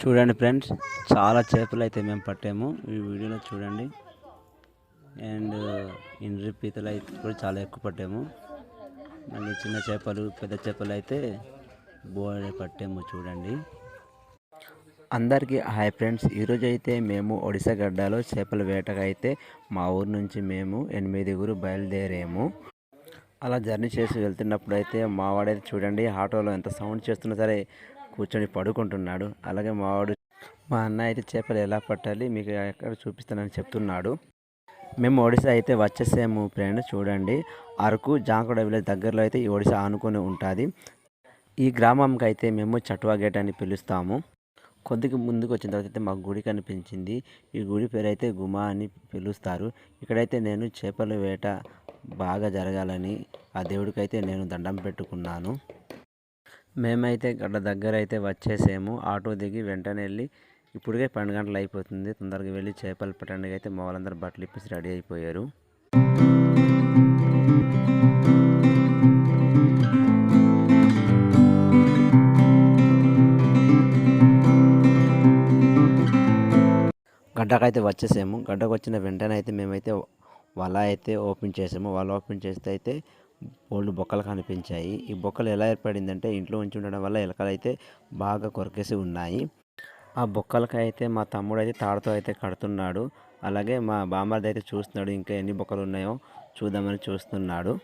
చూడండి ఫ్రెండ్స్, చాలా చేపలు అయితే మేము పట్టాము ఈ వీడియోలో చూడండి. అండ్ ఇండ్రి పీతలు అయితే కూడా చాలా ఎక్కువ పట్టాము. మళ్ళీ చిన్న చేపలు పెద్ద చేపలు అయితే బోర్డు పట్టాము చూడండి. అందరికీ హాయ్ ఫ్రెండ్స్, ఈరోజు అయితే మేము ఒడిశా గడ్డలో చేపల వేటకు అయితే మా ఊరు నుంచి మేము 8 బయలుదేరాము. అలా జర్నీ చేసి వెళ్తున్నప్పుడు అయితే మావాడైతే చూడండి ఆటోలో ఎంత సౌండ్ చేస్తున్నా సరే కూర్చొని పడుకుంటున్నాడు. అలాగే మా అన్న అయితే చేపలు ఎలా పట్టాలి మీకు ఎక్కడ చూపిస్తానని చెప్తున్నాడు. మేము ఒడిశా అయితే వచ్చేసాము ఫ్రెండ్. చూడండి, అరకు జాంకోడ విలేజ్ దగ్గరలో అయితే ఈ ఒడిశా ఆనుకొని ఉంటుంది. ఈ గ్రామంకి అయితే మేము చట్వా గేట్ అని పిలుస్తాము. కొద్దిగా ముందుకు వచ్చిన తర్వాత అయితే మాకు గుడి కనిపించింది. ఈ గుడి పేరు అయితే గుమా అని పిలుస్తారు. ఇక్కడైతే నేను చేపల వేట బాగా జరగాలని ఆ దేవుడికైతే నేను దండం పెట్టుకున్నాను. మేమైతే గడ్డ దగ్గర అయితే వచ్చేసాము. ఆటో దిగి వెంటనే వెళ్ళి ఇప్పుడుకే 12 గంటలు అయిపోతుంది. తొందరగా వెళ్ళి చేపలు పట్టడానికి అయితే మా వాళ్ళందరూ బట్టలు ఇప్పేసి రెడీ అయిపోయారు. గడ్డకైతే వచ్చేసాము. గడ్డకు వచ్చిన వెంటనే అయితే మేమైతే వల అయితే ఓపెన్ చేసాము. వల ఓపెన్ చేస్తే అయితే బోల్డ్ బొక్కలు కనిపించాయి. ఈ బొక్కలు ఎలా ఏర్పడిందంటే ఇంట్లో ఉంచి ఉండడం వల్ల ఎలకలు అయితే బాగా కొరికేసి ఉన్నాయి. ఆ బొక్కలకి అయితే మా తమ్ముడు అయితే తాడుతో అయితే కడుతున్నాడు. అలాగే మా బామ్మర్ది అయితే చూస్తున్నాడు, ఇంకా ఎన్ని బొక్కలు ఉన్నాయో చూద్దామని చూస్తున్నాడు.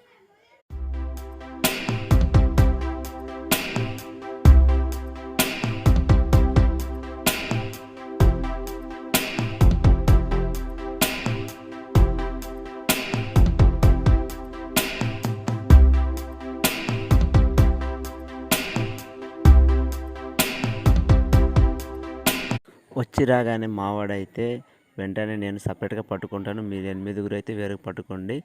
వచ్చి రాగానే మావాడైతే వెంటనే నేను సపరేట్గా పట్టుకుంటాను, మీరు 8 అయితే వేరుకు పట్టుకోండి,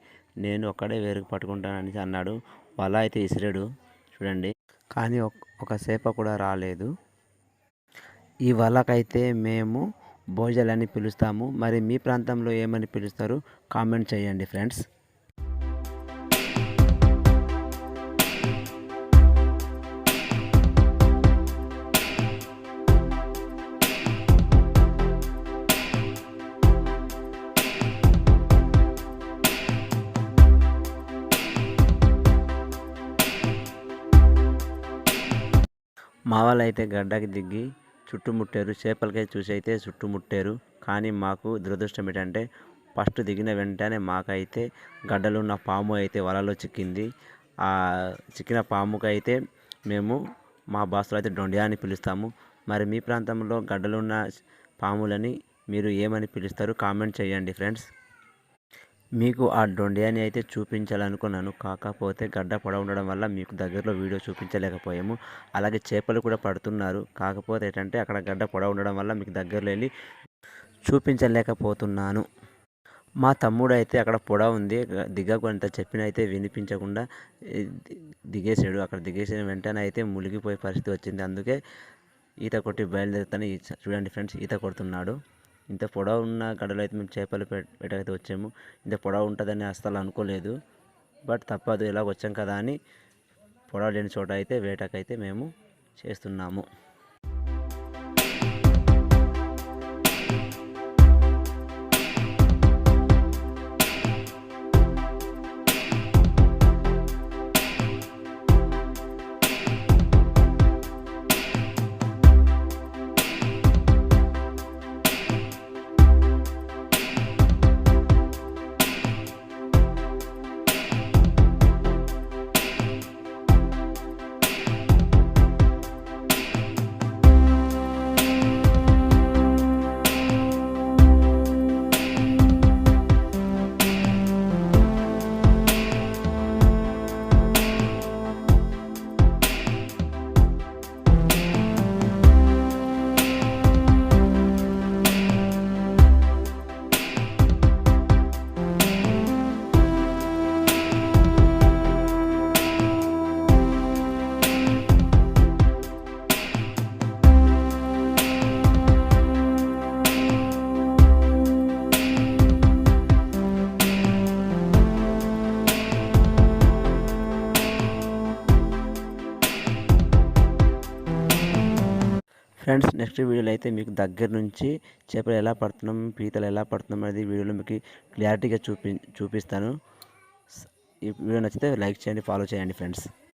నేను ఒక్కడే వేరుకు పట్టుకుంటాను అని అన్నాడు. వల అయితే ఇసిరాడు చూడండి, కానీ ఒక సేప కూడా రాలేదు. ఈ వలకైతే మేము భోజలని పిలుస్తాము. మరి మీ ప్రాంతంలో ఏమని పిలుస్తారు కామెంట్ చేయండి ఫ్రెండ్స్. మా వాళ్ళు అయితే గడ్డకి దిగి చుట్టుముట్టారు. చేపలకైతే చూసి అయితే చుట్టుముట్టారు. కానీ మాకు దురదృష్టం ఏంటంటే ఫస్ట్ దిగిన వెంటనే మాకైతే గడ్డలో ఉన్న పాము అయితే వలలో చిక్కింది. ఆ చిక్కిన పాముకైతే మేము మా భాషలో అయితే డొండియా అని పిలుస్తాము. మరి మీ ప్రాంతంలో గడ్డలో ఉన్న పాములని మీరు ఏమని పిలుస్తారు కామెంట్ చేయండి ఫ్రెండ్స్. మీకు ఆ డొండియాని అయితే చూపించాలనుకున్నాను, కాకపోతే గడ్డ పొడవు ఉండడం వల్ల మీకు దగ్గరలో వీడియో చూపించలేకపోయాము. అలాగే చేపలు కూడా పడుతున్నారు, కాకపోతే ఏంటంటే అక్కడ గడ్డ పొడవు ఉండడం వల్ల మీకు దగ్గరలో వెళ్ళి చూపించలేకపోతున్నాను. మా తమ్ముడు అయితే అక్కడ పొడవు ఉంది దిగకు అంత చెప్పిన అయితే వినిపించకుండా దిగేసాడు. అక్కడ దిగేసిన వెంటనే అయితే మునిగిపోయే పరిస్థితి వచ్చింది. అందుకే ఈత కొట్టి బయలుదేరుతాను. చూడండి ఫ్రెండ్స్, ఈత కొడుతున్నాడు. ఇంత పొడవు ఉన్న గడలో అయితే మేము చేపలు వేటకైతే వచ్చాము. ఇంత పొడవు ఉంటుందని అస్సలు అనుకోలేదు. బట్ తప్పదు, ఇలా వచ్చాం కదా అని పొడవు లేని చోట అయితే వేటకైతే మేము చేస్తున్నాము. ఫ్రెండ్స్ నెక్స్ట్ వీడియోలో అయితే మీకు దగ్గర నుంచి చేపలు ఎలా పడుతున్నాం, పీతలు ఎలా పడుతున్నాం అనేది వీడియోలో మీకు క్లారిటీగా చూపిస్తాను. ఈ వీడియో నచ్చితే లైక్ చేయండి, ఫాలో చేయండి ఫ్రెండ్స్.